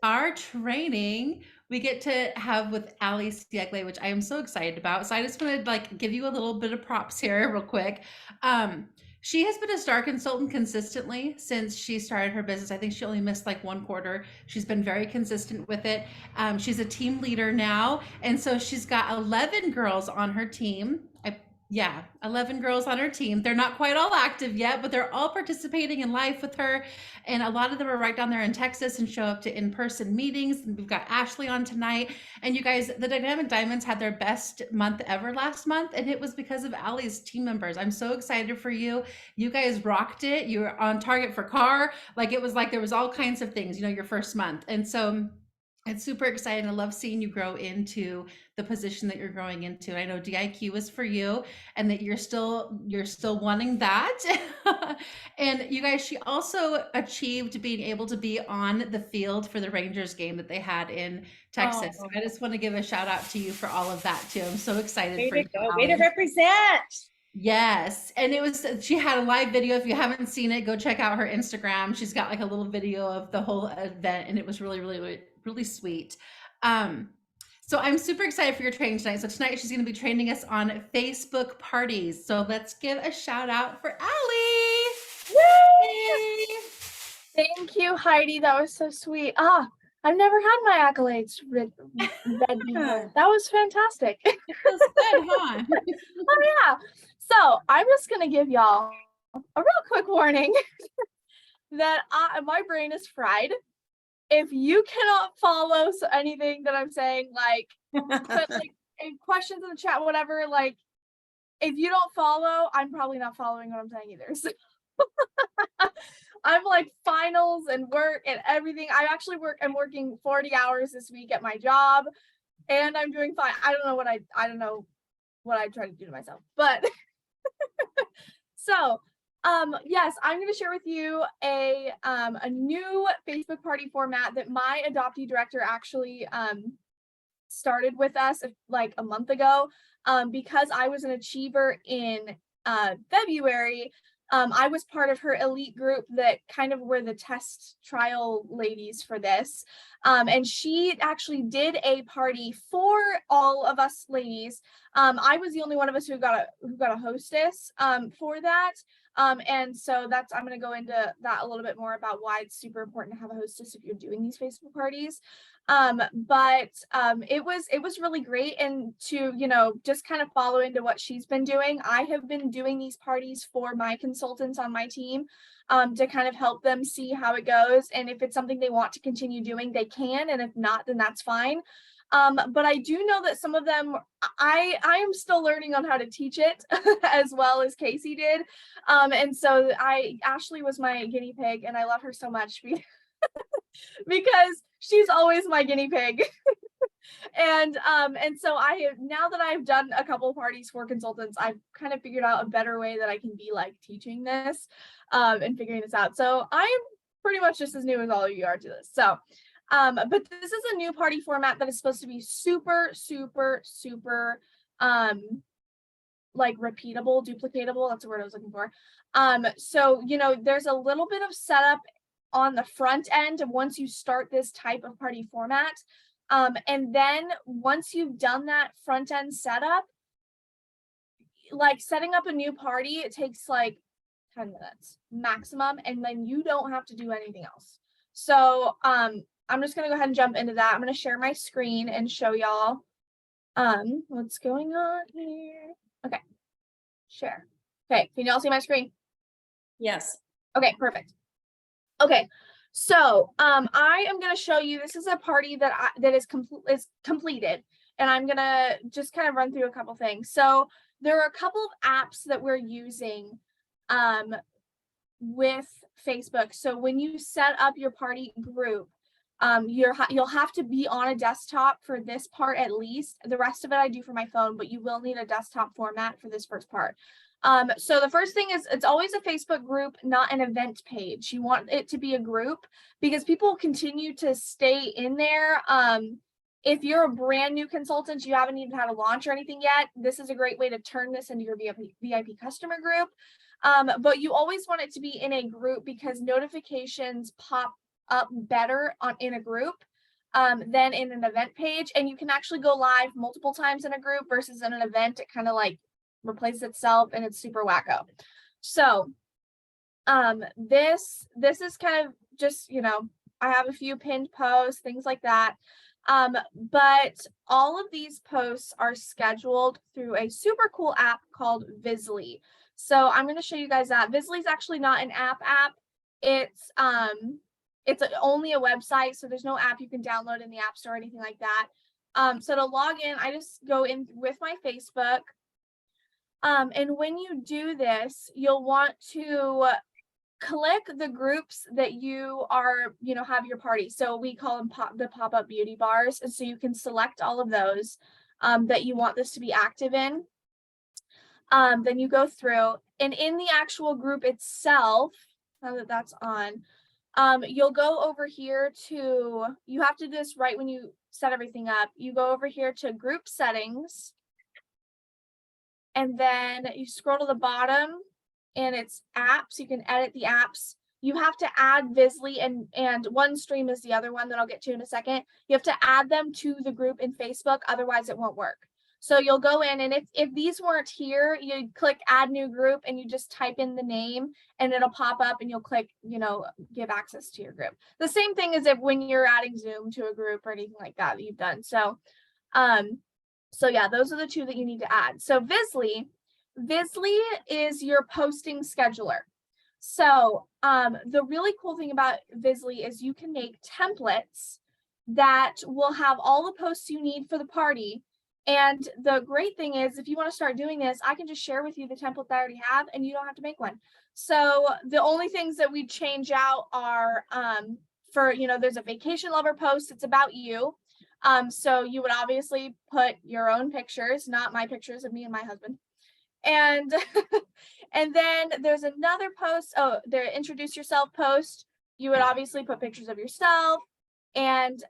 our training we get to have with Allie Siegle, which I am so excited about. So I just want to like give you a little bit of props here real quick. Um, she has been a star consultant consistently since she started her business. I think she only missed like 1 quarter. She's been very consistent with it. She's a team leader now. And so she's got 11 girls on her team. Yeah, 11 girls on her team. They're not quite all active yet, but they're all participating in life with her. And a lot of them are right down there in Texas and show up to in-person meetings. And we've got Ashley on tonight. And you guys, the Dynamic Diamonds had their best month ever last month, and it was because of Allie's team members. I'm so excited for you. You guys rocked it. You were on target for car. Like it was like there was all kinds of things, your first month. And so it's super exciting. I love seeing you grow into the position that you're growing into. I know DIQ is for you and that you're still wanting that. And you guys, she also achieved being able to be on the field for the Rangers game that they had in Texas. So Oh, I just want to give a shout out to you for all of that too. I'm so excited way for to you, go. Way to Allie. represent. Yes. And she had a live video. If you haven't seen it, go check out her Instagram. She's got like a little video of the whole event and it was really, really, really, really sweet. Um, so I'm super excited for your training tonight. So tonight she's going to be training us on Facebook parties. So let's give a shout out for Allie. Woo! Yay! Thank you, Heidi. That was so sweet. I've never had my accolades read before. That was fantastic. That's good, huh? Oh yeah. So I'm just gonna give y'all a real quick warning that my brain is fried. If you cannot follow anything that I'm saying, like put like questions in the chat, whatever, like if you don't follow, I'm probably not following what I'm saying either. So I'm like finals and work and everything. I'm working 40 hours this week at my job and I'm doing fine. I don't know what I try to do to myself, but so yes, I'm going to share with you a new Facebook party format that my adoptee director actually started with us like a month ago. Because I was an achiever in February. I was part of her elite group that kind of were the test trial ladies for this. And she actually did a party for all of us ladies. I was the only one of us who got a hostess for that. And so I'm going to go into that a little bit more about why it's super important to have a hostess if you're doing these Facebook parties. But it was really great, and to just kind of follow into what she's been doing. I have been doing these parties for my consultants on my team to kind of help them see how it goes, and if it's something they want to continue doing, they can, and if not, then that's fine. But I do know that some of them, I am still learning on how to teach it as well as Casey did. And so Ashley was my guinea pig, and I love her so much because she's always my guinea pig. And so now that I've done a couple of parties for consultants, I've kind of figured out a better way that I can be like teaching this and figuring this out. So I'm pretty much just as new as all of you are to this. So but this is a new party format that is supposed to be super, super, super like repeatable, duplicatable. That's the word I was looking for. So there's a little bit of setup on the front end once you start this type of party format. And then once you've done that front end setup, like setting up a new party, it takes like 10 minutes maximum, and then you don't have to do anything else. So I'm just gonna go ahead and jump into that. I'm gonna share my screen and show y'all what's going on here. Okay, share. Okay, can y'all see my screen? Yes. Okay, perfect. Okay, so I am going to show you, this is a party that is completed, and I'm going to just kind of run through a couple things. So there are a couple of apps that we're using with Facebook. So when you set up your party group, you'll have to be on a desktop for this part at least. The rest of it I do for my phone, but you will need a desktop format for this first part. So the first thing is, it's always a Facebook group, not an event page. You want it to be a group because people continue to stay in there. If you're a brand new consultant, you haven't even had a launch or anything yet, this is a great way to turn this into your VIP customer group. But you always want it to be in a group because notifications pop up better in a group. than in an event page. And you can actually go live multiple times in a group versus in an event, it kind of like replaces itself and it's super wacko. So this is kind of just, you know, I have a few pinned posts, things like that. But all of these posts are scheduled through a super cool app called Visly. So I'm going to show you guys that. Visly is actually not an app. It's only a website, so there's no app you can download in the App Store or anything like that. So to log in, I just go in with my Facebook. And when you do this, you'll want to click the groups that you are, you know, have your party. So we call them the pop-up beauty bars. And so you can select all of those that you want this to be active in. Then you go through, and in the actual group itself, now that that's on, you'll go over here to, you have to do this right when you set everything up. You go over here to group settings, and then you scroll to the bottom and it's apps. You can edit the apps. You have to add Visly and OneStream is the other one that I'll get to in a second. You have to add them to the group in Facebook, otherwise it won't work. So you'll go in, and if these weren't here, you click add new group and you just type in the name and it'll pop up and you'll click, you know, give access to your group. The same thing as if when you're adding Zoom to a group or anything like that you've done. So yeah, those are the two that you need to add. So Visly is your posting scheduler. So the really cool thing about Visly is you can make templates that will have all the posts you need for the party. And the great thing is, if you want to start doing this, I can just share with you the template that I already have and you don't have to make one. So the only things that we change out are for, you know, there's a vacation lover post. It's about you. So you would obviously put your own pictures, not my pictures of me and my husband. And and then there's another post, the introduce yourself post. You would obviously put pictures of yourself and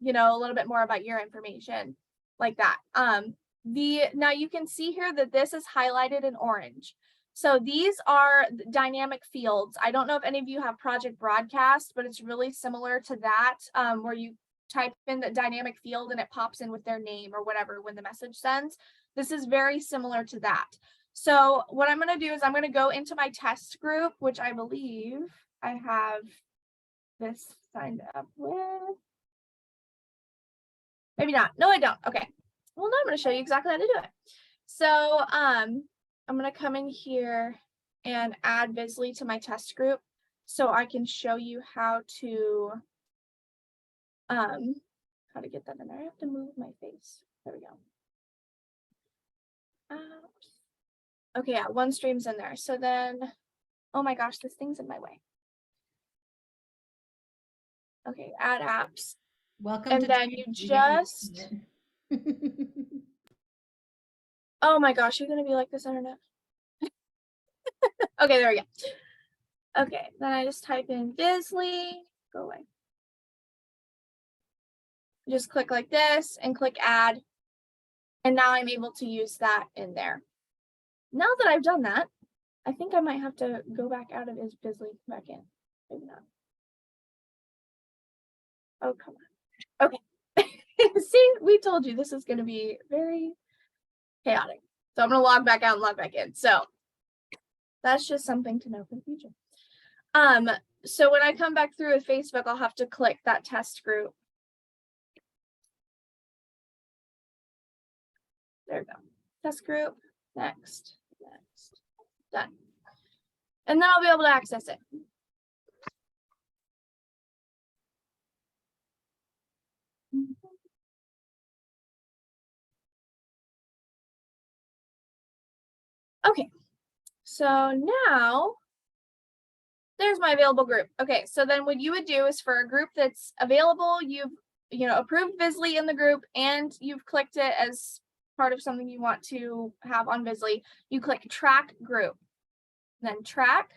you know, a little bit more about your information like that. Now you can see here that this is highlighted in orange. So these are dynamic fields. I don't know if any of you have Project Broadcast, but it's really similar to that, where you type in the dynamic field and it pops in with their name or whatever when the message sends. This is very similar to that. So what I'm going to do is I'm going to go into my test group, which I believe I have this signed up with. Maybe not. No, I don't. Okay. Well, now I'm going to show you exactly how to do it. So I'm going to come in here and add Visly to my test group so I can show you how to get that in there. I have to move my face. There we go. Okay, yeah, OneStream's in there. So then, oh my gosh, this thing's in my way. Okay, add apps. Welcome and to then you just, oh my gosh, you're gonna be like this internet. Okay, there we go. Okay, then I just type in Visly, go away. Just click like this and click add. And now I'm able to use that in there. Now that I've done that, I think I might have to go back out of Visly, back in. Maybe not. Oh, come on. Okay. See, we told you this is going to be very chaotic. So I'm going to log back out and log back in. So that's just something to know for the future. So when I come back through with Facebook, I'll have to click that test group. There we go. Test group. Next. Done. And then I'll be able to access it. Okay, so now there's my available group. Okay, so then what you would do is for a group that's available, you've approved Visly in the group and you've clicked it as part of something you want to have on Visly, you click track group, then track.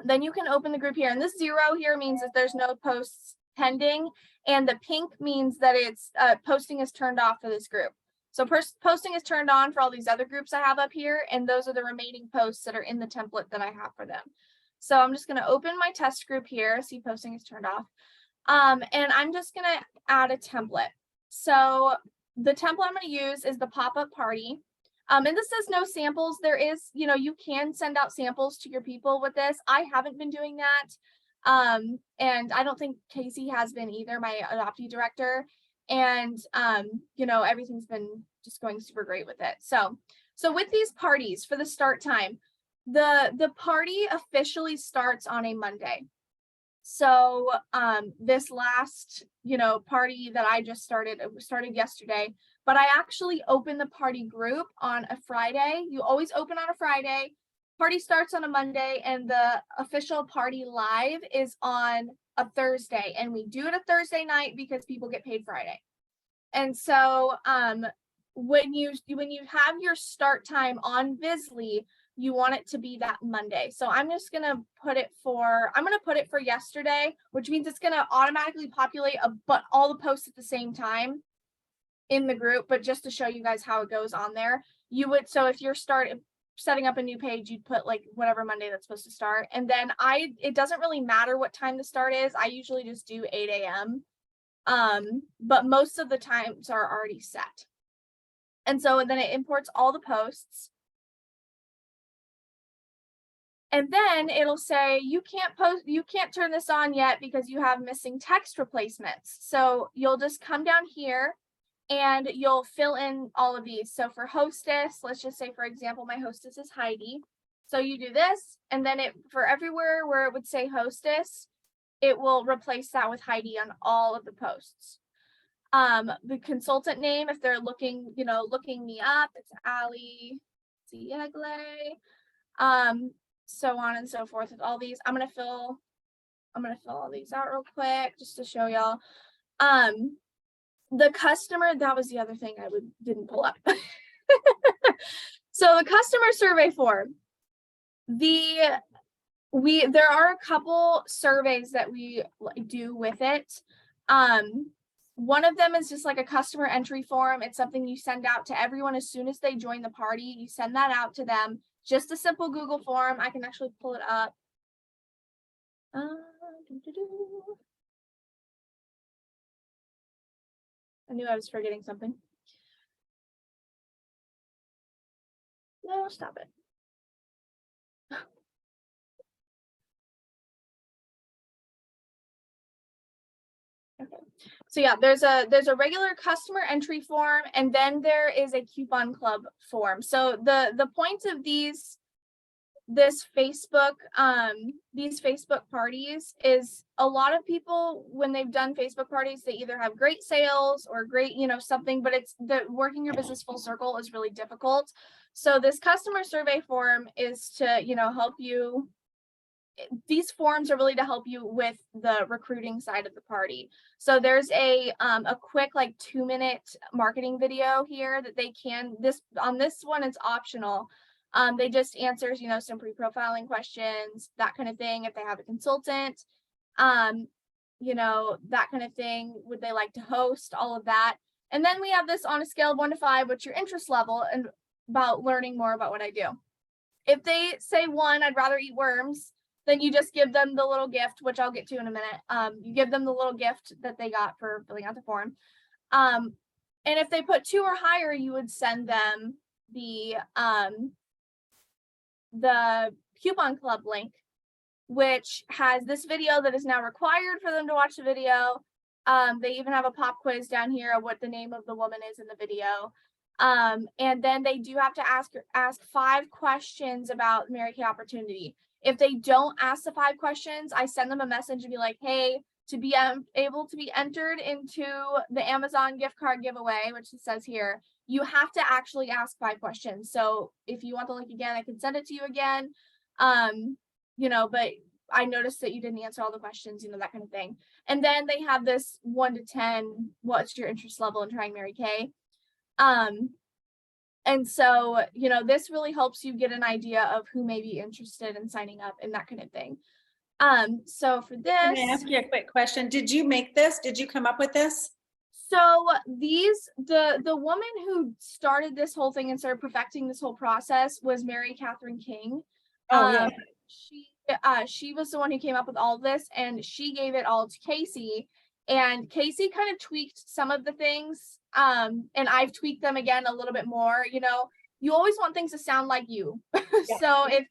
Then you can open the group here, and this 0 here means that there's no posts pending, and the pink means that it's posting is turned off for this group. So posting is turned on for all these other groups I have up here, and those are the remaining posts that are in the template that I have for them. So I'm just going to open my test group here, see posting is turned off. And I'm just gonna add a template. So the template I'm gonna use is the pop-up party. And this says no samples. There is, you can send out samples to your people with this. I haven't been doing that. And I don't think Casey has been either, my adoptee director. And everything's been just going super great with it. So with these parties for the start time, the party officially starts on a Monday. So this last party that I just started, it started yesterday, but I actually opened the party group on a Friday. You always open on a Friday. Party starts on a Monday, and the official party live is on a Thursday, and we do it a Thursday night because people get paid Friday. And so when you have your start time on Visly, you want it to be that Monday. So I'm just gonna put it for yesterday, which means it's gonna automatically populate but all the posts at the same time in the group. But just to show you guys how it goes on there, so if you're setting up a new page, you'd put like whatever Monday that's supposed to start. And then it doesn't really matter what time the start is. I usually just do 8 a.m. But most of the times are already set. And so then it imports all the posts. And then it'll say, you can't turn this on yet because you have missing text replacements. So you'll just come down here and you'll fill in all of these. So for Hostess, let's just say, for example, my Hostess is Heidi. So you do this, and then for everywhere where it would say Hostess, it will replace that with Heidi on all of the posts. The consultant name, if they're looking me up, it's Allie, Siegle, so on and so forth with all these. I'm gonna fill all these out real quick just to show y'all. The customer, that was the other thing I didn't pull up. So the customer survey form, there are a couple surveys that we do with it. One of them is just like a customer entry form. It's something you send out to everyone as soon as they join the party. You send that out to them. Just a simple Google form. I can actually pull it up. I knew I was forgetting something. No, stop it. Okay. So yeah, there's a regular customer entry form, and then there is a coupon club form. So the point of these Facebook parties is a lot of people, when they've done Facebook parties, they either have great sales or great, something, but it's working your business full circle is really difficult. So this customer survey form is to, help you. These forms are really to help you with the recruiting side of the party. So there's a quick 2-minute marketing video here that they can, on this one, it's optional. They just answers, some pre-profiling questions, that kind of thing. If they have a consultant, that kind of thing. Would they like to host, all of that. And then we have this on a scale of 1 to 5, what's your interest level, and about learning more about what I do. If they say 1, I'd rather eat worms, then you just give them the little gift, which I'll get to in a minute. You give them the little gift that they got for filling out the form. And if they put 2 or higher, you would send them the coupon club link, which has this video that is now required for them to watch the video. They even have a pop quiz down here of what the name of the woman is in the video. And then they do have to ask 5 questions about Mary Kay Opportunity. If they don't ask the 5 questions, I send them a message and be like, hey, to be able to be entered into the Amazon gift card giveaway, which it says here, you have to actually ask 5 questions. So if you want the link again, I can send it to you again. But I noticed that you didn't answer all the questions, that kind of thing. And then they have this 1 to 10, what's your interest level in trying Mary Kay? And so, this really helps you get an idea of who may be interested in signing up and that kind of thing. So for this, Can I ask you a quick question? Did you make this? Did you come up with this? So the woman who started this whole thing and started perfecting this whole process was Mary Catherine King. Oh, yeah. She was the one who came up with all of this, and she gave it all to Casey. And Casey kind of tweaked some of the things, and I've tweaked them again a little bit more. You know, you always want things to sound like you. Yeah. So if,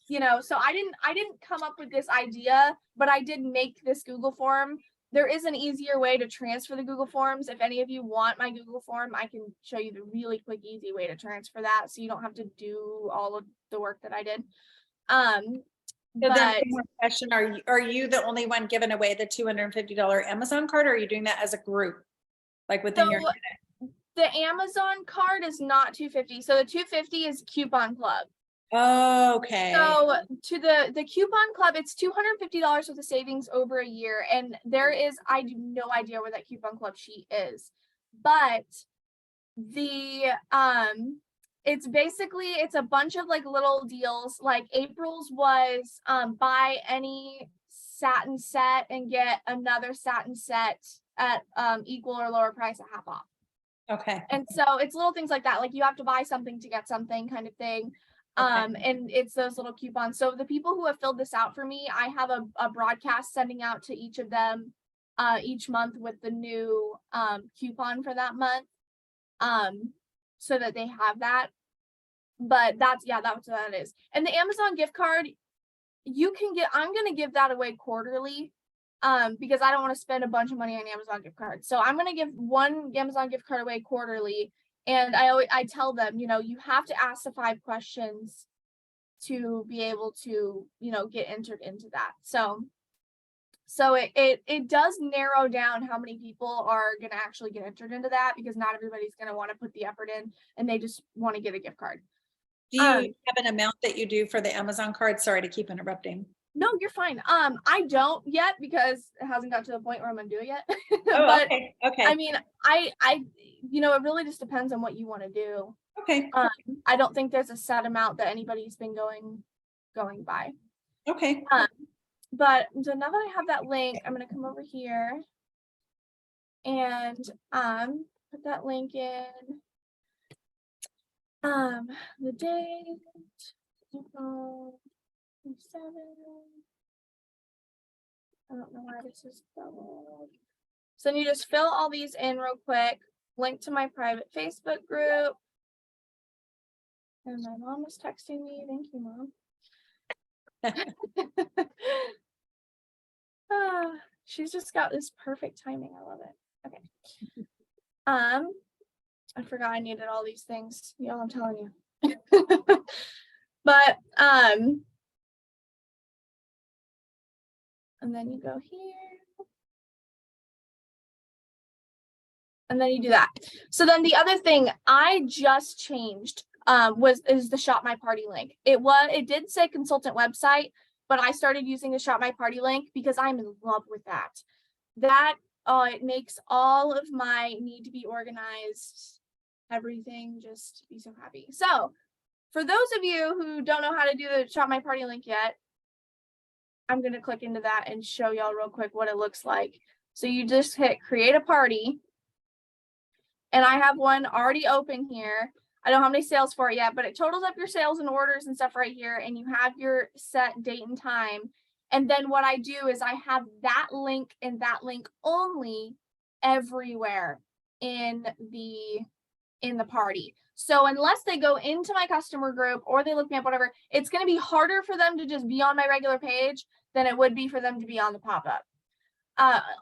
you know, so I didn't come up with this idea, but I did make this Google form. There is an easier way to transfer the Google Forms. If any of you want my Google form, I can show you the really quick, easy way to transfer that, so you don't have to do all of the work that I did. So then But one more question, are you the only one giving away the $250 Amazon card, or are you doing that as a group? Like within your, so the Amazon card is not $250. So the $250 is Coupon Club. okay. So to the Coupon Club, it's $250 with a savings over a year. And there is, I do no idea where that Coupon Club sheet is, but the it's basically, it's a bunch of like little deals. Like April's was buy any satin set and get another satin set at equal or lower price at half off. Okay. And so it's little things like that, like you have to buy something to get something kind of thing. And it's those little coupons. So the people who have filled this out for me, I have a broadcast sending out to each of them each month with the new coupon for that month, so that they have that. But that's what that is. And the Amazon gift card, you can get, I'm going to give that away quarterly, because I don't want to spend a bunch of money on Amazon gift cards. So I'm going to give one Amazon gift card away quarterly. And I tell them, you know, you have to ask the 5 questions to be able to, you know, get entered into that. So it does narrow down how many people are going to actually get entered into that, because not everybody's going to want to put the effort in, and they just want to get a gift card. Do you have an amount that you do for the Amazon card? Sorry to keep interrupting. No, you're fine. I don't yet, because it hasn't got to the point where I'm gonna do it yet. Oh, But okay. Okay. I mean, I you know, it really just depends on what you want to do. Okay. I don't think there's a set amount that anybody's been going by. Okay. But so now that I have that link, I'm gonna come over here and put that link in. The date, April 27. I don't know why this is doubled. So then you just fill all these in real quick. Link to my private Facebook group. And my mom was texting me. Thank you, Mom. She's just got this perfect timing. I love it. Okay. I forgot I needed all these things. Y'all, I'm telling you. But and then you go here. And then you do that. So then the other thing I just changed is the Shop My Party link. It did say consultant website, but I started using the Shop My Party link because I'm in love with that. It makes all of my need to be organized, everything just be so happy. So for those of you who don't know how to do the Shop My Party link yet, I'm going to click into that and show y'all real quick what it looks like. So you just hit create a party. And I have one already open here. I don't have any sales for it yet, but it totals up your sales and orders and stuff right here. And you have your set date and time. And then what I do is I have that link and that link only everywhere in the party. So unless they go into my customer group or they look me up, whatever, it's going to be harder for them to just be on my regular page than it would be for them to be on the pop-up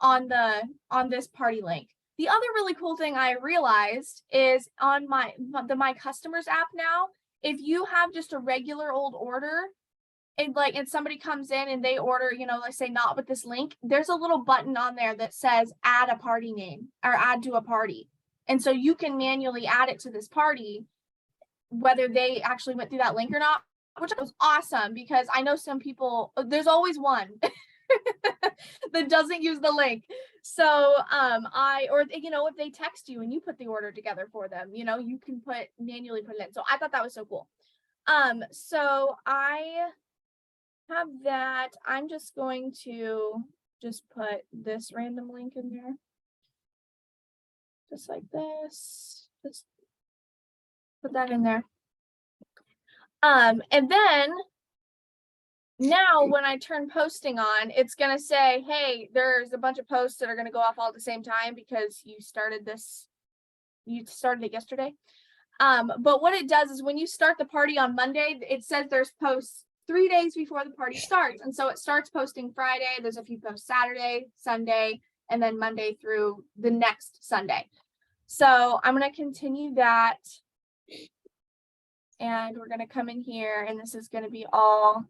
on this party link. The other really cool thing I realized is on my customers app now, if you have just a regular old order and somebody comes in and they order, you know, let's say not with this link, there's a little button on there that says add a party name or add to a party. And so you can manually add it to this party, whether they actually went through that link or not, which was awesome because I know some people, there's always one that doesn't use the link. So if they text you and you put the order together for them, you know, you can manually put it in. So I thought that was so cool. So I have that. I'm just going to just put this random link in there. Just like this. Just put that in there. And then now when I turn posting on, it's going to say, hey, there's a bunch of posts that are going to go off all at the same time because you started it yesterday. But what it does is when you start the party on Monday, it says there's posts 3 days before the party starts. And so it starts posting Friday. There's a few posts Saturday, Sunday, and then Monday through the next Sunday. So I'm going to continue that. And we're going to come in here and this is going to be all,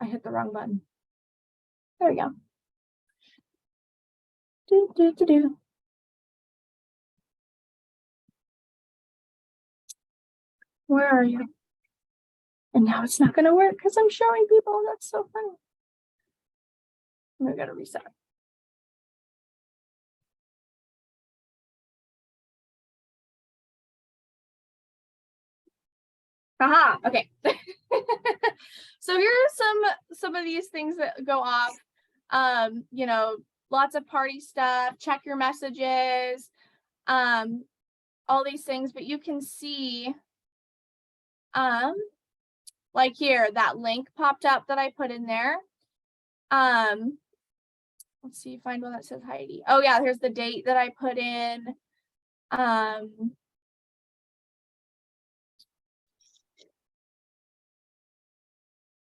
I hit the wrong button. There we go. Where are you? And now it's not going to work because I'm showing people. That's so funny. We got to reset. Aha, okay. So here are some of these things that go off. You know, lots of party stuff, check your messages, all these things, but you can see like here, that link popped up that I put in there. Let's see, find one that says Heidi. Oh yeah, here's the date that I put in.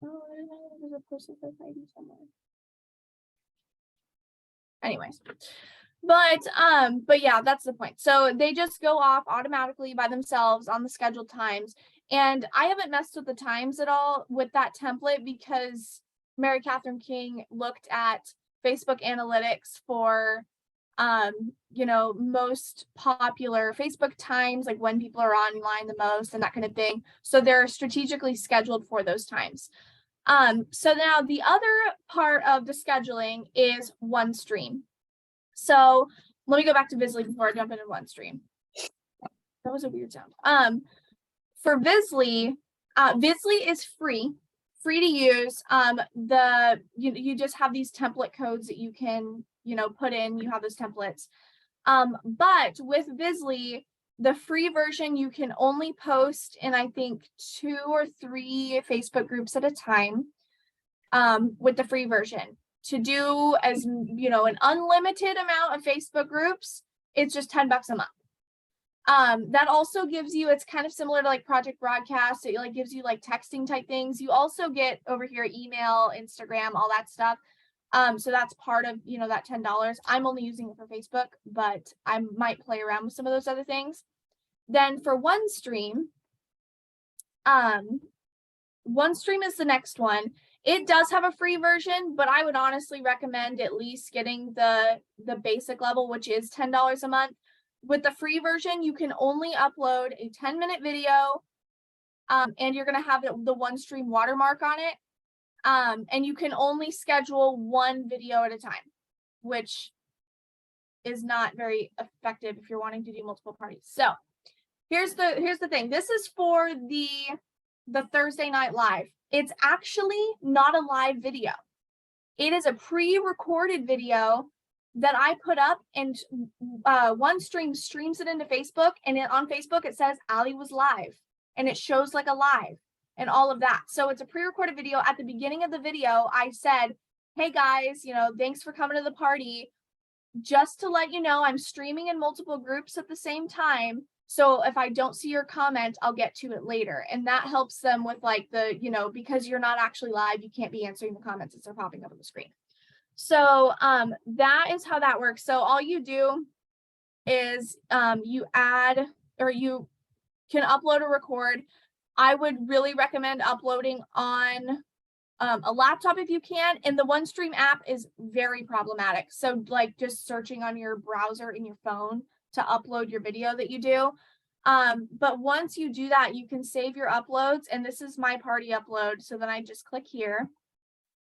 Oh, there's a post that says Heidi somewhere. Anyways, but yeah, that's the point. So they just go off automatically by themselves on the scheduled times. And I haven't messed with the times at all with that template because Mary Catherine King looked at Facebook analytics for you know, most popular Facebook times, like when people are online the most and that kind of thing. So they're strategically scheduled for those times. So now the other part of the scheduling is OneStream. So let me go back to Visly before I jump into OneStream. That was a weird sound. For Visly, Visly is free to use. You just have these template codes that you can, you know, put in. You have those templates. But with Visly, the free version, you can only post in, I think, 2 or 3 Facebook groups at a time with the free version. To do, as you know, an unlimited amount of Facebook groups, it's just $10 a month. That also gives you, it's kind of similar to like Project Broadcast. It like gives you like texting type things. You also get over here email, Instagram, all that stuff. So that's part of, you know, that $10. I'm only using it for Facebook, but I might play around with some of those other things. Then for OneStream, OneStream is the next one. It does have a free version, but I would honestly recommend at least getting the basic level, which is $10 a month. With the free version, you can only upload a 10-minute video, and you're going to have the OneStream watermark on it. And you can only schedule 1 video at a time, which is not very effective if you're wanting to do multiple parties. So here's the thing. This is for the Thursday night live. It's actually not a live video. It is a pre-recorded video that I put up, and OneStream streams it into Facebook, and on Facebook it says Allie was live, and it shows like a live and all of that. So it's a pre-recorded video. At the beginning of the video, I said, hey guys, you know, thanks for coming to the party. Just to let you know, I'm streaming in multiple groups at the same time. So if I don't see your comment, I'll get to it later. And that helps them with like the, you know, because you're not actually live, you can't be answering the comments as they're popping up on the screen. So that is how that works. So all you do is you add, or you can upload or record. I would really recommend uploading on a laptop if you can. And the OneStream app is very problematic. So like just searching on your browser in your phone to upload your video that you do. But once you do that, you can save your uploads. And this is my party upload. So then I just click here,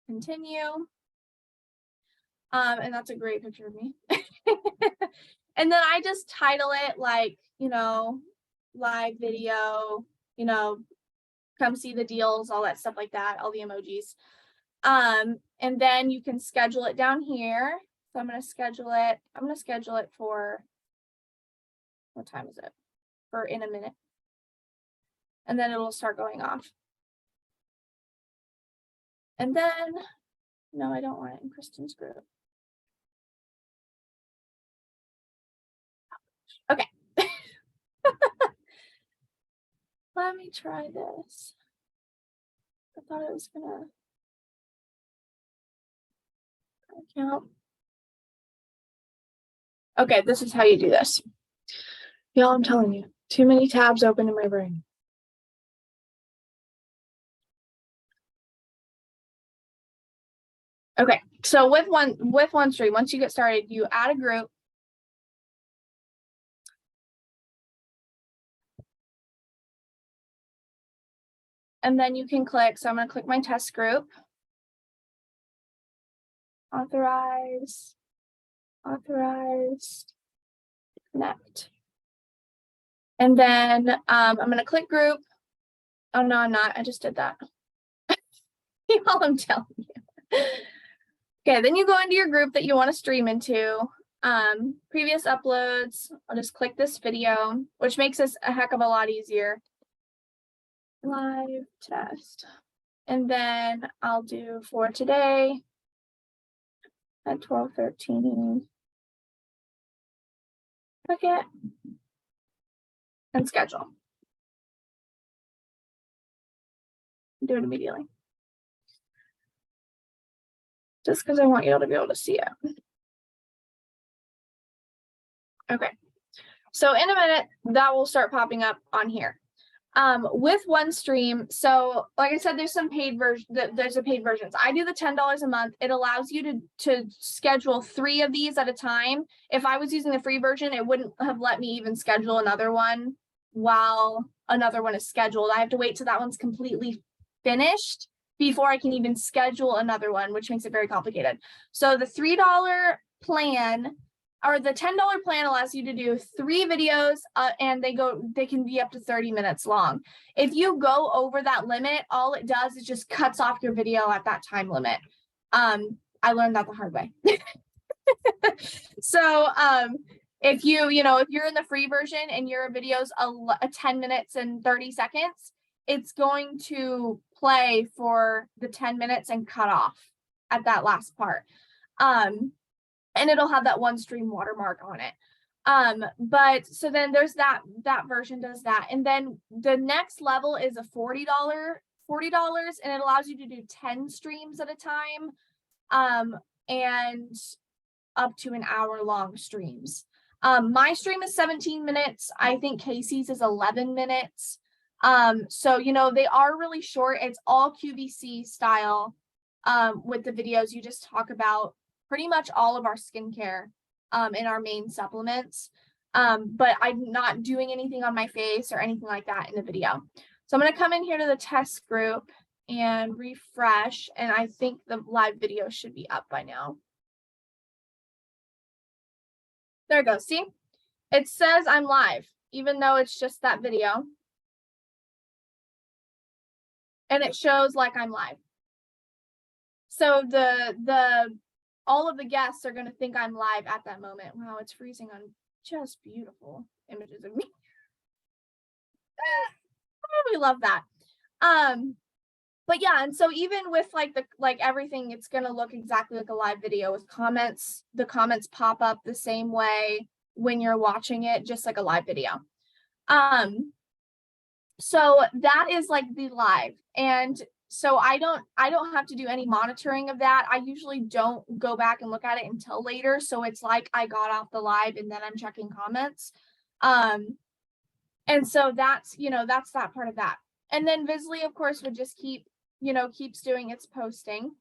continue. And that's a great picture of me. And then I just title it like, you know, live video, you know, come see the deals, all that stuff like that, all the emojis. And then you can schedule it down here. So I'm going to schedule it. I'm going to schedule it for, what time is it? For in a minute. And then it'll start going off. And then, no, I don't want it in Kristen's group. Okay. Let me try this. I thought it was gonna count. Okay, this is how you do this. Y'all, I'm telling you, too many tabs open in my brain. Okay, so with OneStream, once you get started, you add a group. And then you can click, so I'm going to click my test group. Authorize, connect. And then I'm going to click group. Oh, no, I'm not. I just did that. Y'all, I'm telling you. Okay, then you go into your group that you want to stream into. Previous uploads. I'll just click this video, which makes this a heck of a lot easier. Live test. And then I'll do for today at 12:13. Click it and schedule. Do it immediately. Just because I want you all to be able to see it. Okay. So in a minute, that will start popping up on here. With OneStream, so like I said, there's some paid version. There's a paid versions. I do the $10 a month. It allows you to schedule 3 of these at a time. If I was using the free version, it wouldn't have let me even schedule another one while another one is scheduled. I have to wait till that one's completely finished before I can even schedule another one, which makes it very complicated. So the $3 plan or the $10 plan allows you to do 3 videos and they can be up to 30 minutes long. If you go over that limit, all it does is just cuts off your video at that time limit. I learned that the hard way. So if you're in the free version and your video's a 10 minutes and 30 seconds, it's going to play for the 10 minutes and cut off at that last part. And it'll have that OneStream watermark on it. But so then there's that version does that. And then the next level is a $40, and it allows you to do 10 streams at a time. And up to an hour-long streams. My stream is 17 minutes. I think Casey's is 11 minutes. So, they are really short. It's all QVC style with the videos. You just talk about pretty much all of our skincare in our main supplements. But I'm not doing anything on my face or anything like that in the video. So I'm going to come in here to the test group and refresh. And I think the live video should be up by now. There it goes. See, it says I'm live, even though it's just that video. And it shows like I'm live. So all of the guests are going to think I'm live at that moment. Wow, it's freezing on just beautiful images of me. I really love that. But yeah, and so even with like everything, it's going to look exactly like a live video with comments. The comments pop up the same way when you're watching it, just like a live video. So that is like the live. And so I don't have to do any monitoring of that. I usually don't go back and look at it until later. So it's like I got off the live and then I'm checking comments. And so that's that part of that. And then Visly, of course, would just keeps doing its posting.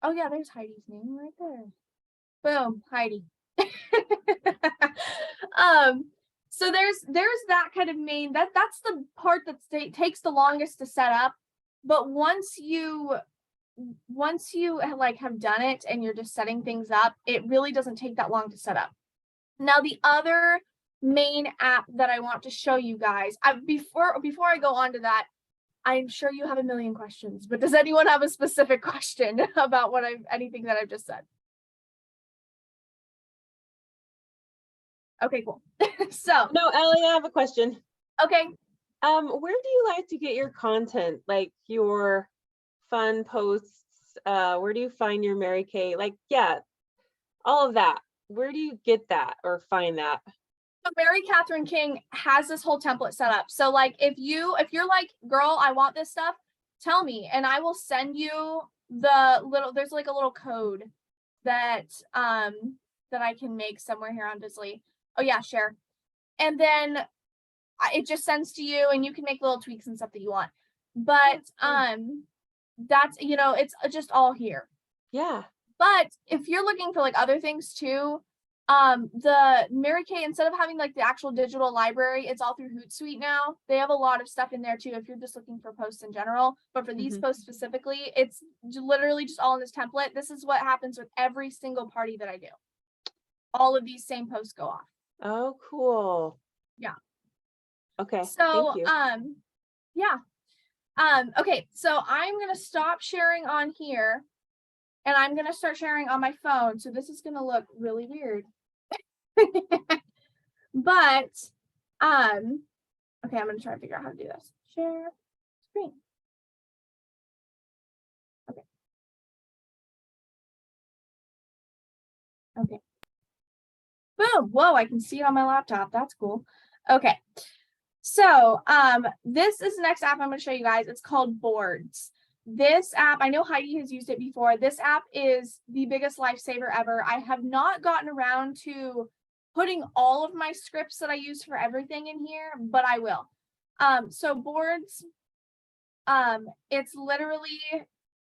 Oh yeah, there's Heidi's name right there. Boom, Heidi. So there's that kind of that's the part that takes the longest to set up. But once you have done it and you're just setting things up, it really doesn't take that long to set up. Now the other main app that I want to show you guys, before I go on to that, I'm sure you have a million questions, but does anyone have a specific question about anything that I've just said? Okay, cool. So no, Allie, I have a question. Okay. Where do you like to get your content, like your fun posts Where do you find your Mary Kay? Like, yeah, all of that. Where do you get that or find that? So Mary Catherine King has this whole template set up. So like if you're like, girl, I want this stuff, tell me and I will send you there's like a little code that that I can make somewhere here on Bizly. Oh yeah, share. And then it just sends to you and you can make little tweaks and stuff that you want. But that's, it's just all here. Yeah. But if you're looking for like other things too, the Mary Kay, instead of having like the actual digital library, it's all through Hootsuite now. They have a lot of stuff in there too if you're just looking for posts in general. But for these posts specifically, it's literally just all in this template. This is what happens with every single party that I do. All of these same posts go off. Oh, cool. Yeah. Okay. So, thank you. yeah. Okay, so I'm gonna stop sharing on here and I'm gonna start sharing on my phone. So this is gonna look really weird. But okay, I'm gonna try to figure out how to do this. Share screen. Okay. Okay. Boom. Whoa, I can see it on my laptop. That's cool. Okay. So this is the next app I'm going to show you guys. It's called Boards. This app, I know Heidi has used it before. This app is the biggest lifesaver ever. I have not gotten around to putting all of my scripts that I use for everything in here, but I will. So Boards, it's literally,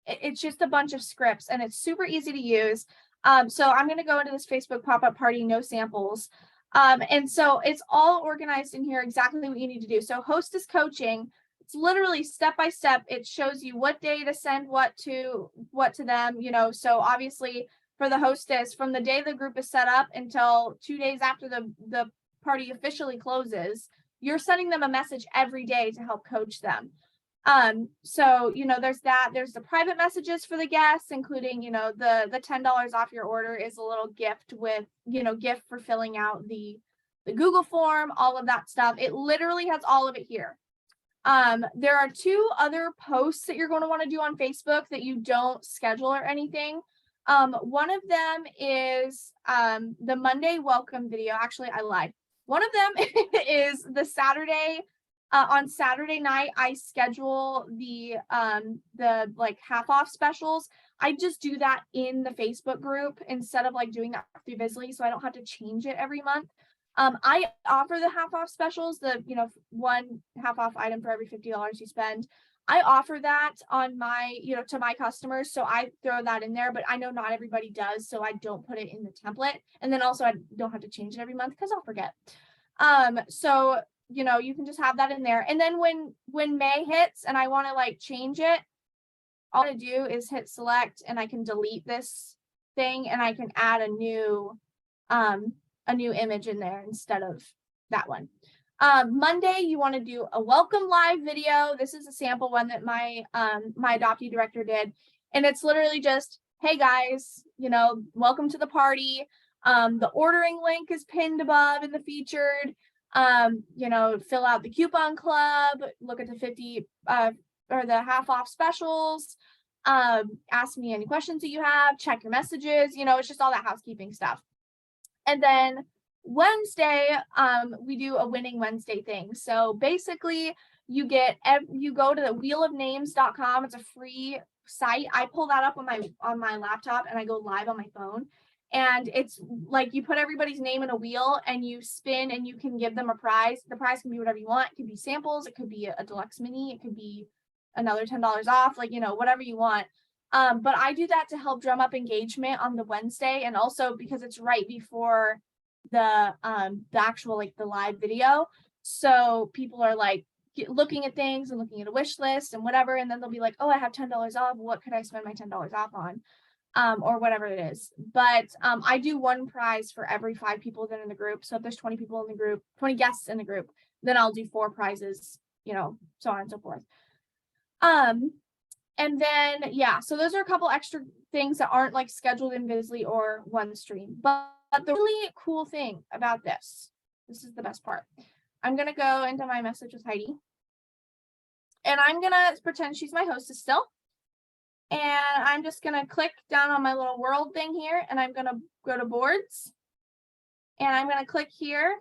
it's just a bunch of scripts and it's super easy to use. So I'm going to go into this Facebook pop-up party, no samples. And so it's all organized in here, exactly what you need to do. So Hostess coaching, it's literally step by step. It shows you what day to send what to them, so obviously for the hostess, from the day the group is set up until 2 days after the party officially closes, you're sending them a message every day to help coach them. So there's that. There's the private messages for the guests, including the $10 off your order is a little gift with gift for filling out the Google form, all of that stuff. It literally has all of it here. There are 2 other posts that you're going to want to do on Facebook that you don't schedule or anything. One of them is the Monday welcome video. Actually, I lied. One of them is the Saturday. On Saturday night, I schedule the like half off specials. I just do that in the Facebook group instead of like doing that through Bizly, so I don't have to change it every month. I offer the half off specials, the one half off item for every $50 you spend. I offer that on my to my customers, so I throw that in there, but I know not everybody does, so I don't put it in the template. And then also I don't have to change it every month because I'll forget. So you can just have that in there. And then when May hits and I want to like change it, all I do is hit select and I can delete this thing and I can add a new image in there instead of that one. Monday, you want to do a welcome live video. This is a sample one that my adoptee director did. And it's literally just, hey guys, welcome to the party. The ordering link is pinned above in the featured. Fill out the coupon club, look at the 50 or the half off specials, ask me any questions that you have, check your messages, it's just all that housekeeping stuff. And then Wednesday, we do a winning Wednesday thing. So basically you go to the wheelofnames.com. It's a free site. I pull that up on my laptop and I go live on my phone. And it's like you put everybody's name in a wheel and you spin and you can give them a prize. The prize can be whatever you want. It could be samples. It could be a deluxe mini. It could be another $10 off, whatever you want. But I do that to help drum up engagement on the Wednesday. And also because it's right before the actual, the live video. So people are looking at things and looking at a wish list and whatever. And then they'll be like, oh, I have $10 off. What could I spend my $10 off on? Or whatever it is. But I do one prize for every 5 people that are in the group. So if there's 20 people in the group, 20 guests in the group, then I'll do 4 prizes, so on and so forth. And then, so those are a couple extra things that aren't scheduled in Bizly or OneStream. But the really cool thing about this is the best part. I'm going to go into my message with Heidi. And I'm going to pretend she's my hostess still. And I'm just going to click down on my little world thing here, and I'm going to go to boards, and I'm going to click here,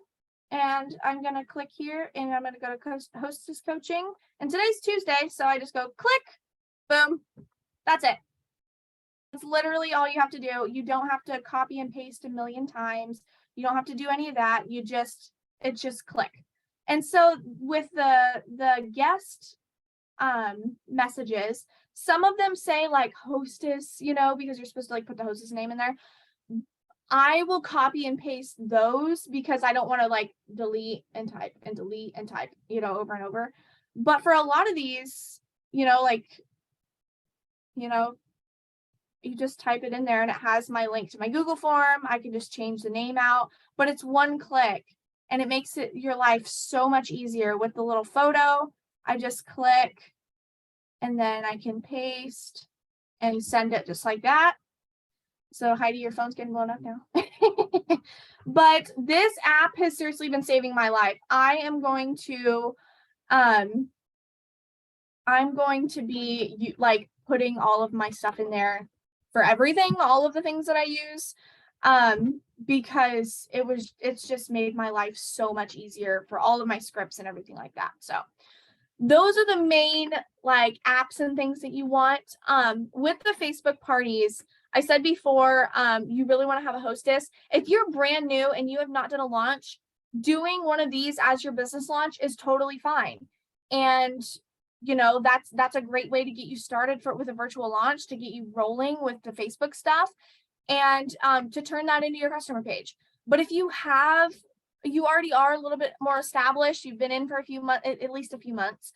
and I'm going to click here, and I'm going to go to hostess coaching. And today's Tuesday, so I just go click, boom. That's it. It's literally all you have to do. You don't have to copy and paste a million times. You don't have to do any of that. It's just click. And so with the guest messages, some of them say like hostess, you know, because you're supposed to like put the hostess name in there. I will copy and paste those because I don't want to like delete and type, you know, over and over. But for a lot of these, you know, like, you know, you just type it in there and it has my link to my Google form. I can just change the name out, but it's one click and it makes it your life so much easier with the little photo. I just click and then I can paste and send it just like that. So Heidi, your phone's getting blown up now. But this app has seriously been saving my life. I'm going to be like putting all of my stuff in there for everything, all of the things that I use, because it's just made my life so much easier for all of my scripts and everything like that. So those are the main like apps and things that you want. With the Facebook parties, I said before, you really want to have a hostess. If you're brand new and you have not done a launch, doing one of these as your business launch is totally fine. And you know, that's a great way to get you started with a virtual launch, to get you rolling with the Facebook stuff, and to turn that into your customer page. But if you already are a little bit more established, you've been in for a few months, at least a few months,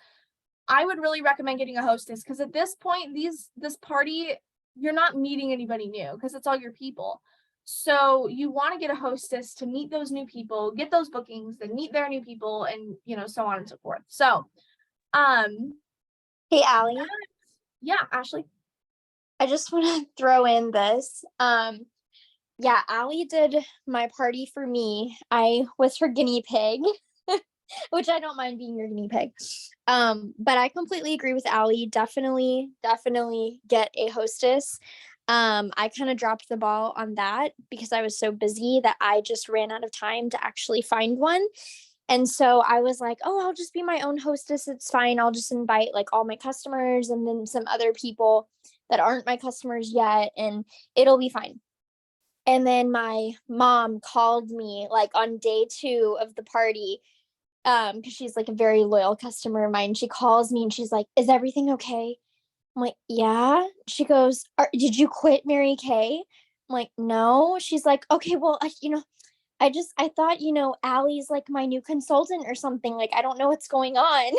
I would really recommend getting a hostess, because at this point, this party, you're not meeting anybody new because it's all your people. So you want to get a hostess to meet those new people, get those bookings, then meet their new people, and you know, so on and so forth. So hey, Allie. Yeah, Ashley. I just want to throw in this. Yeah, Allie did my party for me. I was her guinea pig, which I don't mind being your guinea pig. But I completely agree with Allie. Definitely get a hostess. I kind of dropped the ball on that because I was so busy that I just ran out of time to actually find one. And so I was like, oh, I'll just be my own hostess. It's fine. I'll just invite like all my customers and then some other people that aren't my customers yet, and it'll be fine. And then my mom called me like on day 2 of the party, because she's like a very loyal customer of mine. She calls me and she's like, is everything okay? I'm like, yeah. She goes, did you quit Mary Kay? I'm like, no. She's like, okay, well, I thought, Allie's like my new consultant or something. Like, I don't know what's going on.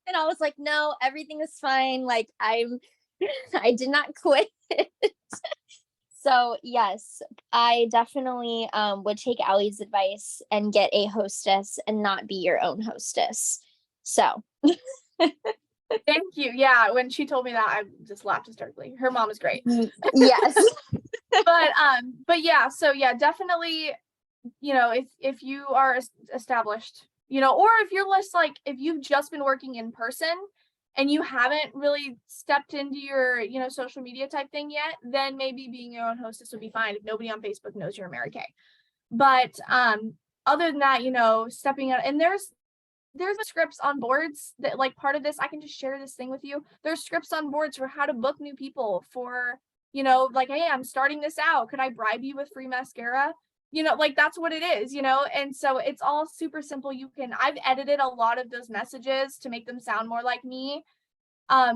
And I was like, no, everything is fine. Like, I did not quit. So yes, I definitely would take Allie's advice and get a hostess and not be your own hostess. So. Thank you. Yeah, when she told me that, I just laughed hysterically. Her mom is great. Yes. But yeah, so yeah, definitely, if you are established, or if you're less like, if you've just been working in person and you haven't really stepped into your, social media type thing yet, then maybe being your own hostess would be fine if nobody on Facebook knows you're a Mary Kay. But other than that, stepping out, and there's scripts on boards that, like, part of this, I can just share this thing with you. There's scripts on boards for how to book new people for, like, hey, I'm starting this out. Could I bribe you with free mascara? Like, that's what it is, and so it's all super simple. I've edited a lot of those messages to make them sound more like me.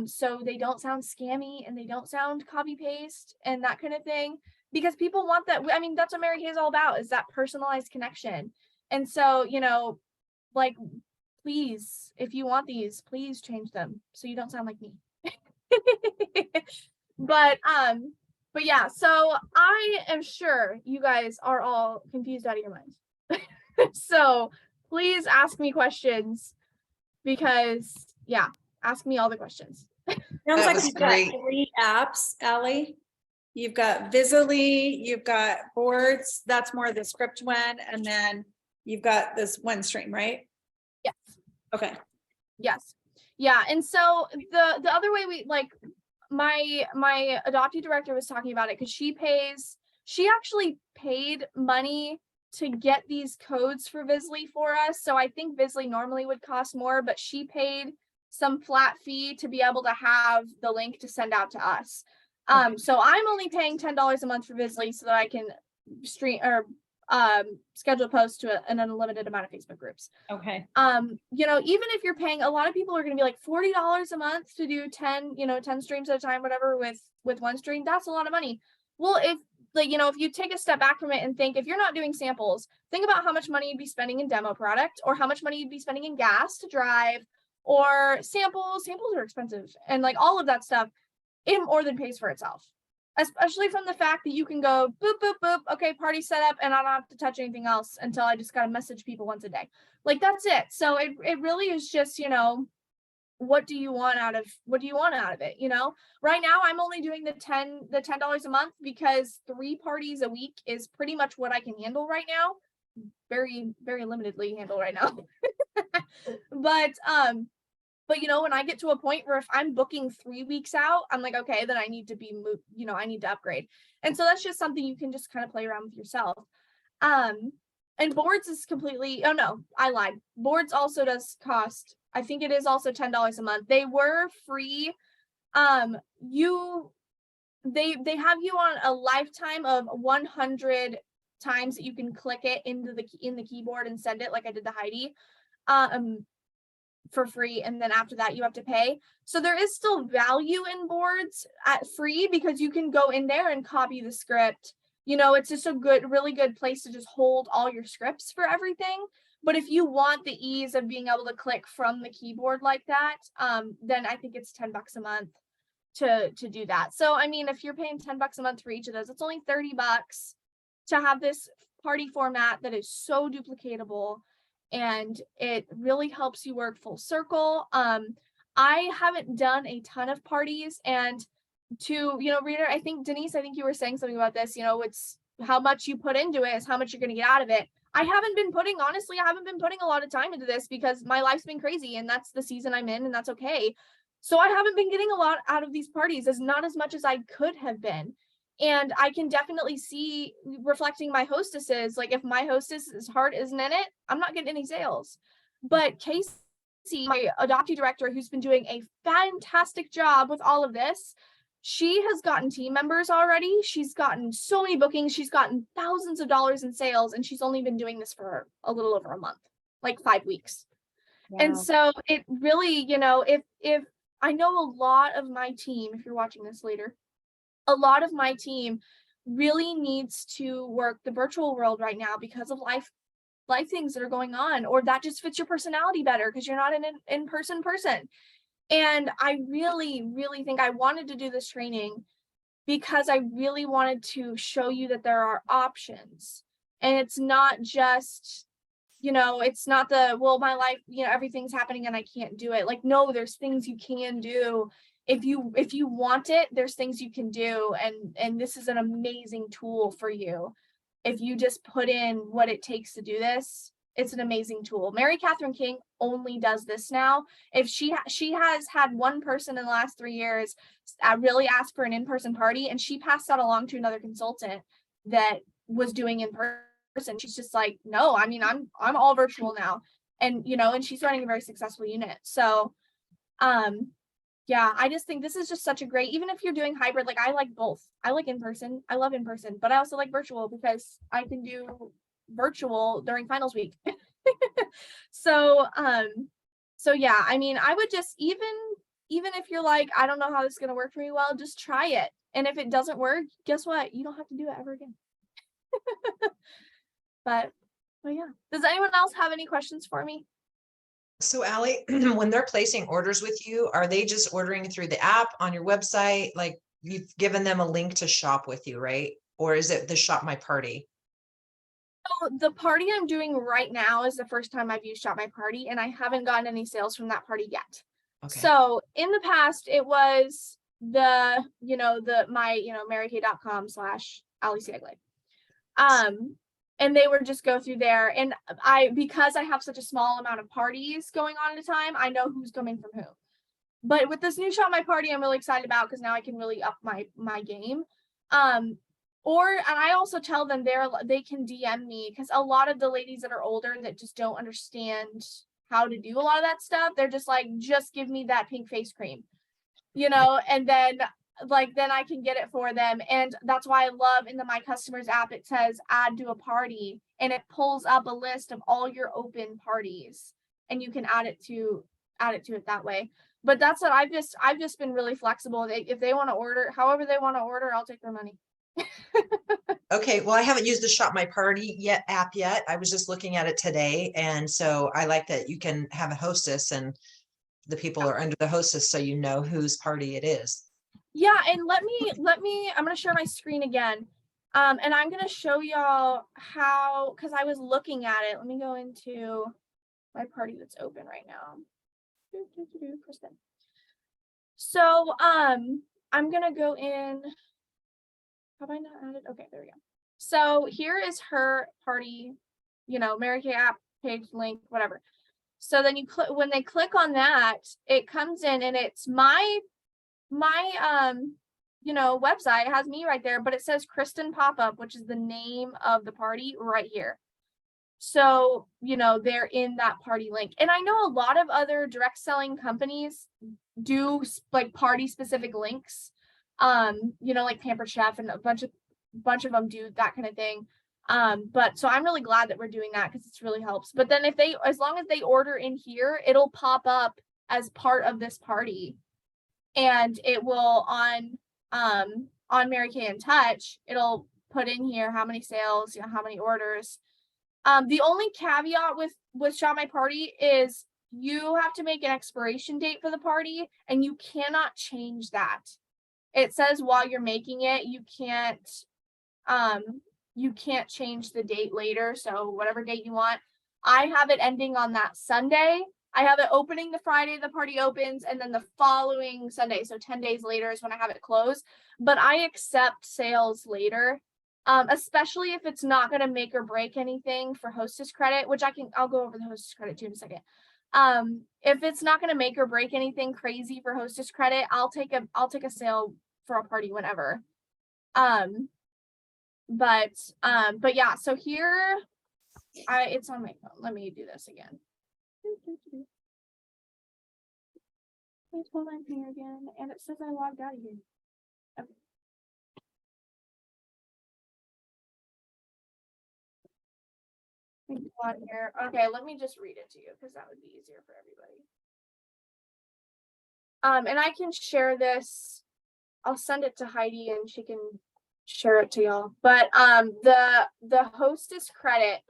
So they don't sound scammy and they don't sound copy paste and that kind of thing, because people want that. I mean, that's what Mary Kay is all about, is that personalized connection. And so, like, please, if you want these, please change them so you don't sound like me. But yeah, so I am sure you guys are all confused out of your minds. So please ask me questions, because yeah, ask me all the questions. Sounds like you've got 3 apps, Allie. You've got Visibly, you've got Boards, that's more the script one, and then you've got this OneStream, right? Yes. Okay. Yes. Yeah. And so the other way my adoptee director was talking about it because she actually paid money to get these codes for Visly for us. So I think Visly normally would cost more, but she paid some flat fee to be able to have the link to send out to us. So I'm only paying $10 a month for Visly so that I can stream or schedule posts to an unlimited amount of Facebook groups. Okay. You know, even if you're paying, a lot of people are going to be like $40 a month to do 10 streams at a time, whatever, with OneStream. That's a lot of money. Well, if like, you know, if you take a step back from it and think, if you're not doing samples, think about how much money you'd be spending in demo product, or how much money you'd be spending in gas to drive, or samples are expensive, and like all of that stuff, it more than pays for itself. Especially from the fact that you can go boop, boop, boop. Okay, party set up, and I don't have to touch anything else until I just got to message people once a day. Like, that's it. So it really is just, you know, what do you want out of it? You know, right now I'm only doing the $10 a month because 3 parties a week is pretty much what I can handle right now. Very, very limitedly handle right now. But you know, when I get to a point where if I'm booking 3 weeks out, I'm like, okay, then I need to be moved, you know, I need to upgrade. And so that's just something you can just kind of play around with yourself. And boards is completely, oh no, I lied. Boards also does cost, I think it is also $10 a month. They were free. They have you on a lifetime of 100 times that you can click it in the keyboard and send it, like I did to Heidi, for free, and then after that you have to pay. So there is still value in boards at free, because you can go in there and copy the script. You know, it's just a really good place to just hold all your scripts for everything. But if you want the ease of being able to click from the keyboard like that, then I think it's $10 a month to do that. So I mean, if you're paying $10 a month for each of those, it's only $30 to have this party format that is so duplicatable, and it really helps you work full circle. I haven't done a ton of parties, and to, you know, Reader, I think Denise, I think you were saying something about this, you know, it's how much you put into it is how much you're going to get out of it. Honestly, I haven't been putting a lot of time into this because my life's been crazy, and that's the season I'm in, and that's okay. So I haven't been getting a lot out of these parties, not as much as I could have been. And I can definitely see, reflecting my hostesses, like if my hostess' heart isn't in it, I'm not getting any sales. But Casey, my adoptee director, who's been doing a fantastic job with all of this, she has gotten team members already. She's gotten so many bookings. She's gotten thousands of dollars in sales, and she's only been doing this for a little over a month, like 5 weeks. Wow. And so it really, you know, if I know a lot of my team, if you're watching this later, a lot of my team really needs to work the virtual world right now because of life things that are going on, or that just fits your personality better because you're not an in-person person. And I really, really think I wanted to do this training because I really wanted to show you that there are options. And it's not just, you know, it's not well, my life, you know, everything's happening and I can't do it. Like, no, there's things you can do. If you want it, there's things you can do. And this is an amazing tool for you. If you just put in what it takes to do this, it's an amazing tool. Mary Catherine King only does this now. If she has had one person in the last 3 years really ask for an in-person party, and she passed that along to another consultant that was doing in person. She's just like, no, I mean, I'm all virtual now. And, you know, and she's running a very successful unit. So, yeah, I just think this is just such a great, even if you're doing hybrid, like I like both. I like in-person, I love in-person, but I also like virtual because I can do virtual during finals week. So yeah, I mean, I would just, even if you're like, I don't know how this is going to work for me, well, just try it. And if it doesn't work, guess what? You don't have to do it ever again. But yeah, does anyone else have any questions for me? So Allie, when they're placing orders with you, are they just ordering through the app on your website? Like, you've given them a link to shop with you, right? Or is it the Shop My Party? So the party I'm doing right now is the first time I've used Shop My Party, and I haven't gotten any sales from that party yet. Okay. So in the past, it was my marykay.com/Allie Siegle. And they would just go through there. And because I have such a small amount of parties going on at a time, I know who's coming from who. But with this new Shop My Party, I'm really excited about because now I can really up my game. And I also tell them they can DM me because a lot of the ladies that are older that just don't understand how to do a lot of that stuff, they're just like, just give me that pink face cream, and then I can get it for them. And that's why I love in the My Customers app, it says add to a party and it pulls up a list of all your open parties and you can add it to it that way. But that's what I've just been really flexible. If they want to order, however they want to order, I'll take their money. Okay, well, I haven't used the Shop My Party app yet. I was just looking at it today. And so I like that you can have a hostess and the people are under the hostess, so you know whose party it is. Yeah, and let me, I'm going to share my screen again. And I'm going to show y'all how, because I was looking at it. Let me go into my party that's open right now. Kristen. So, I'm going to go in. Have I not added? Okay, there we go. So here is her party, Mary Kay app page link, whatever. So then you click, when they click on that, it comes in and it's my website. It has me right there, but it says Kristen Pop-Up, which is the name of the party right here. So, they're in that party link. And I know a lot of other direct selling companies do like party specific links. Like Pampered Chef and a bunch of them do that kind of thing. But so I'm really glad that we're doing that because it really helps. But then as long as they order in here, it'll pop up as part of this party. And it will on Mary Kay in Touch, it'll put in here how many sales, how many orders. The only caveat with Shop My Party is you have to make an expiration date for the party and you cannot change that. It says while you're making it, you can't change the date later. So whatever date you want. I have it ending on that Sunday. I have it opening the Friday the party opens, and then the following Sunday, so 10 days later is when I have it closed. But I accept sales later, especially if it's not going to make or break anything for Hostess credit, which I'll go over the Hostess credit too in a second. If it's not going to make or break anything crazy for Hostess credit, I'll take a sale for a party whenever. But yeah, so here it's on my phone. Let me do this again. Please hold on here again, and it says I logged out of here. Okay. On here. Okay, let me just read it to you because that would be easier for everybody. And I can share this. I'll send it to Heidi and she can share it to y'all. But the Hostess credit,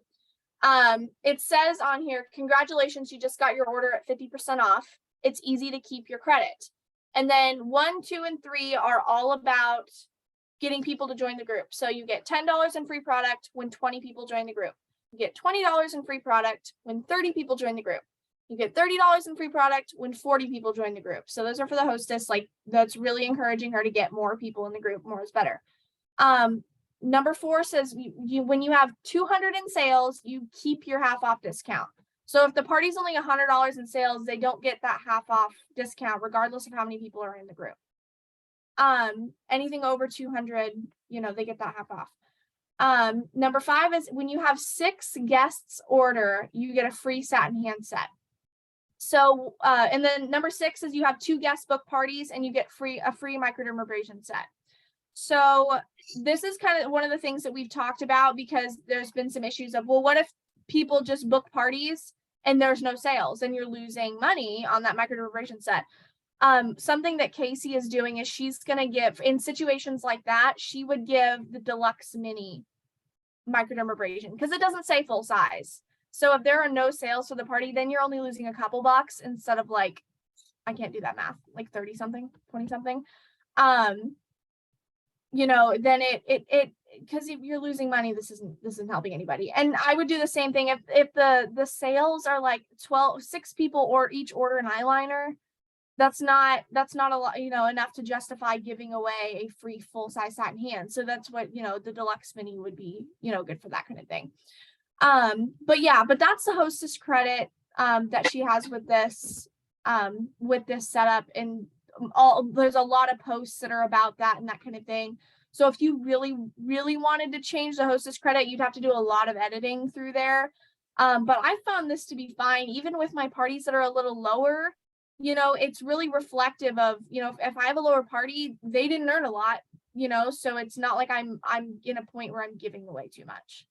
it says on here, congratulations, you just got your order at 50% off. It's easy to keep your credit. And then 1, 2, and 3 are all about getting people to join the group. So you get $10 in free product when 20 people join the group. You get $20 in free product when 30 people join the group. You get $30 in free product when 40 people join the group. So those are for the hostess. Like, that's really encouraging her to get more people in the group. More is better. Number 4 says when you have 200 in sales, you keep your half off discount. So if the party's only $100 in sales, they don't get that half off discount regardless of how many people are in the group. Anything over 200, they get that half off. Number 5 is when you have 6 guests order, you get a free satin hand set. So, and then number 6 is you have 2 guest book parties and you get a free microdermabrasion set. So this is kind of one of the things that we've talked about because there's been some issues of, well, what if people just book parties and there's no sales and you're losing money on that microdermabrasion set? Something that Casey is doing is she's going to give, in situations like that, she would give the deluxe mini microdermabrasion because it doesn't say full size. So if there are no sales for the party, then you're only losing a couple bucks instead of like, I can't do that math, like 30 something, 20 something. Then it because if you're losing money, this isn't helping anybody. And I would do the same thing if the sales are like 6 people or each order an eyeliner. That's not a lot, enough to justify giving away a free full size satin hand. So that's what, the deluxe mini would be, good for that kind of thing. But that's the Hostess credit that she has with this. with this setup, and there's a lot of posts that are about that and that kind of thing. So if you really, really wanted to change the Hostess credit, you'd have to do a lot of editing through there. But I found this to be fine, even with my parties that are a little lower. You know, it's really reflective of, you know, if I have a lower party, they didn't earn a lot, you know, so it's not like I'm in a point where I'm giving away too much.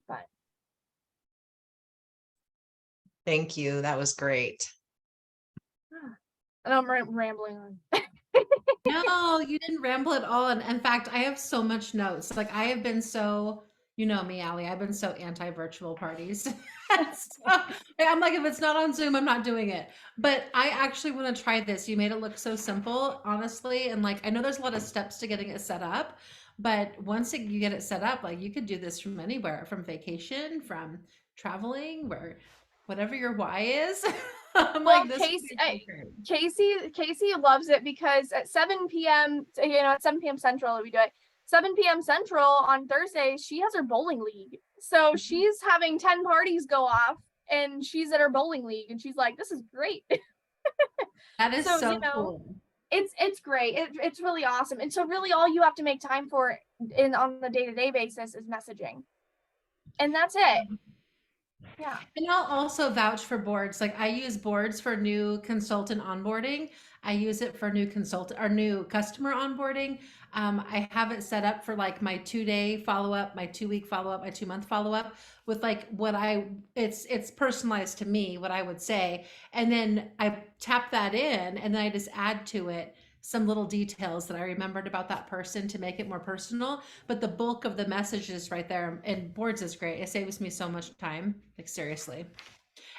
But Thank you. That was great. and I'm rambling on. No, you didn't ramble at all. And in fact, I have so much notes. Like I have been so, you know me, Allie, I've been so anti-virtual parties. So, I'm like, if it's not on Zoom, I'm not doing it. But I actually want to try this. You made it look so simple, honestly. And like, I know there's a lot of steps to getting it set up, but once you get it set up, like you could do this from anywhere, from vacation, from traveling, where whatever your why is. I'm Well, like, this would be great. Casey loves it because at 7 p.m., you know, at 7 p.m. Central, we do it. 7 p.m. Central on Thursday, she has her bowling league. So she's having 10 parties go off and she's at her bowling league and she's like, this is great. That is So, so you know, cool. it's great. It's really awesome. And so really all you have to make time for on the day-to-day basis is messaging. And that's it. Yeah. And I'll also vouch for boards. Like I use boards for new consultant onboarding. I use it for new consultant or new customer onboarding. I have it set up for like my 2-day follow-up, my 2-week follow-up, my 2-month follow-up with like it's personalized to me, what I would say. And then I tap that in and then I just add to it some little details that I remembered about that person to make it more personal. But the bulk of the message is right there, and boards is great. It saves me so much time, like seriously.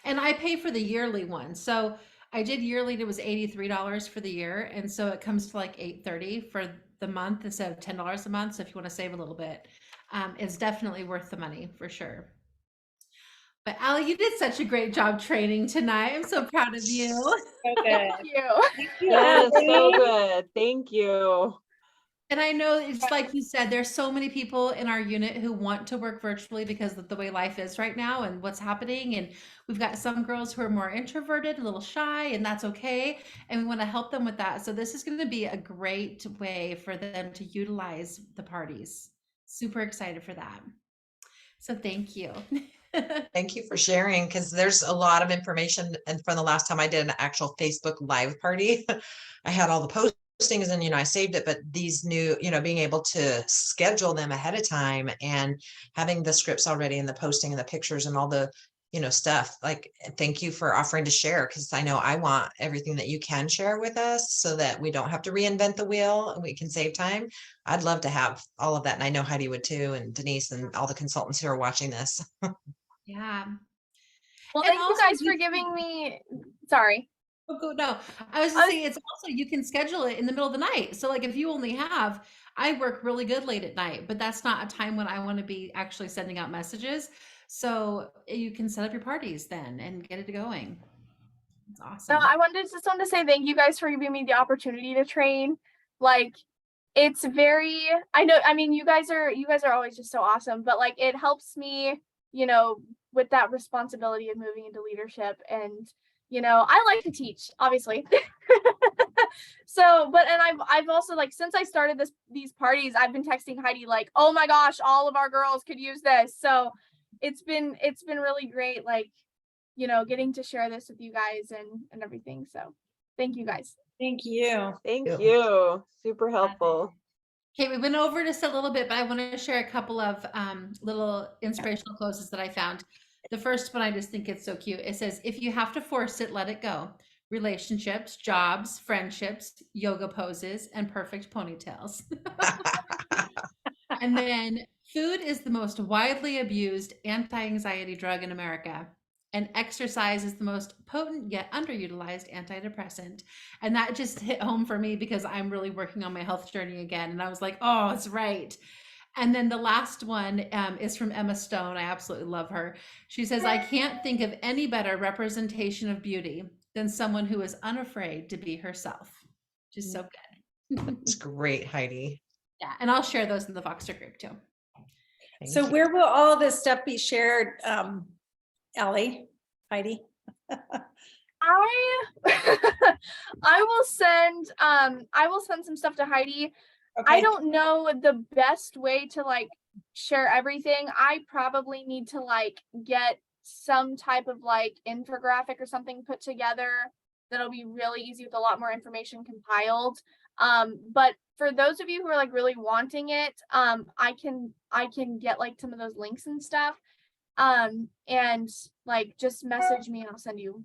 And I pay for the yearly one. So I did yearly, and it was $83 for the year. And so it comes to like $830 for the month instead of $10 a month. So if you want to save a little bit, it's definitely worth the money for sure. But Allie, you did such a great job training tonight. I'm so proud of you. So good. Thank you. Thank you, Yes, so Allie. good. Thank you. And I know it's like you said, there's so many people in our unit who want to work virtually because of the way life is right now and what's happening. And we've got some girls who are more introverted, a little shy, and that's okay. And we want to help them with that. So this is going to be a great way for them to utilize the parties. Super excited for that. So thank you. Thank you for sharing, because there's a lot of information. And from the last time I did an actual Facebook live party, I had all the postings and, I saved it, but these new, being able to schedule them ahead of time and having the scripts already and the posting and the pictures and all the, stuff, like, thank you for offering to share. Cause I know I want everything that you can share with us so that we don't have to reinvent the wheel and we can save time. I'd love to have all of that. And I know Heidi would too, and Denise and all the consultants who are watching this. Yeah. Well, And thank you also guys for giving me, sorry. Oh, no, I was just saying it's also, you can schedule it in the middle of the night. So like if you only have, I work really good late at night, but that's not a time when I want to be actually sending out messages. So you can set up your parties then and get it going. It's awesome. No, I just wanted to say thank you guys for giving me the opportunity to train. Like, it's very, I mean, you guys are always just so awesome, but like it helps me, with that responsibility of moving into leadership. And I like to teach, obviously. So, but I've also, like, since I started these parties, I've been texting Heidi like, oh my gosh, all of our girls could use this. So it's been really great, like, getting to share this with you guys and everything. So thank you guys. Thank you. Thank you. Super helpful. Okay, we went over just a little bit, but I want to share a couple of little inspirational closes that I found. The first one, I just think it's so cute. It says, if you have to force it, let it go. Relationships, jobs, friendships, yoga poses, and perfect ponytails. And then food is the most widely abused anti-anxiety drug in America. And exercise is the most potent yet underutilized antidepressant. And that just hit home for me because I'm really working on my health journey again. And I was like, oh, it's right. And then the last one is from Emma Stone. I absolutely love her. She says, I can't think of any better representation of beauty than someone who is unafraid to be herself. Just so good. It's great, Heidi. Yeah. And I'll share those in the Voxer group too. So where will all this stuff be shared, Allie, Heidi? I will send some stuff to Heidi. I Okay. don't know the best way to like share everything. I probably need to like get some type of like infographic or something put together that'll be really easy with a lot more information compiled. But for those of you who are like really wanting it, I can get like some of those links and stuff. And like just message me and I'll send you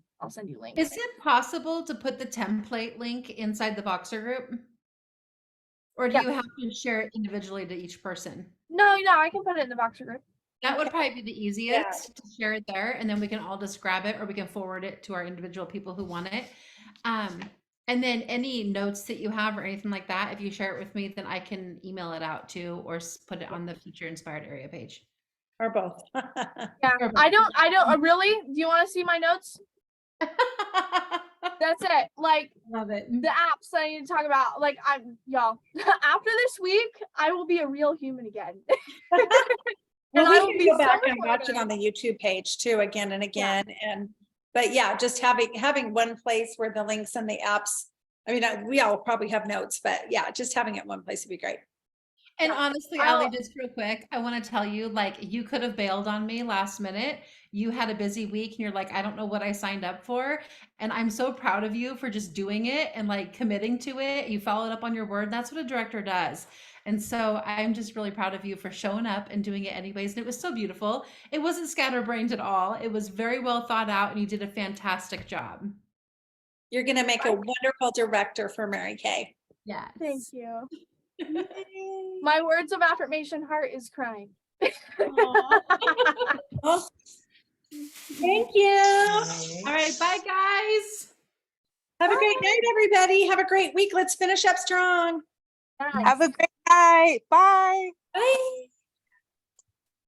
links. Is it possible to put the template link inside the Voxer group? Or do Yeah. you have to share it individually to each person? No, I can put it in the Voxer group. That would probably be the easiest to share it there, and then we can all just grab it, or we can forward it to our individual people who want it. And then any notes that you have or anything like that, if you share it with me, then I can email it out too, or put it on the Future Inspired area page. Or both. Yeah, I don't really. Do you want to see my notes? That's it. Like Love it. the apps I need to talk about. Like y'all, after this week, I will be a real human again. Well, And we I will can be go so back much and more watch it better. on the YouTube page too, again and again. But yeah, just having one place where the links and the apps, I mean, we all probably have notes, but yeah, just having it one place would be great. And Yeah. honestly, Allie, just real quick, I want to tell you, like, you could have bailed on me last minute. You had a busy week and you're like, I don't know what I signed up for. And I'm so proud of you for just doing it and like committing to it. You followed up on your word. That's what a director does. And so I'm just really proud of you for showing up and doing it anyways. And it was so beautiful. It wasn't scatterbrained at all. It was very well thought out and you did a fantastic job. You're going to make a wonderful director for Mary Kay. Yes. Thank you. My words of affirmation heart is crying. Oh, thank you. All right. Bye, guys. Have a great night, everybody. Have a great week. Let's finish up strong. Bye. Have a great night. Bye. Bye.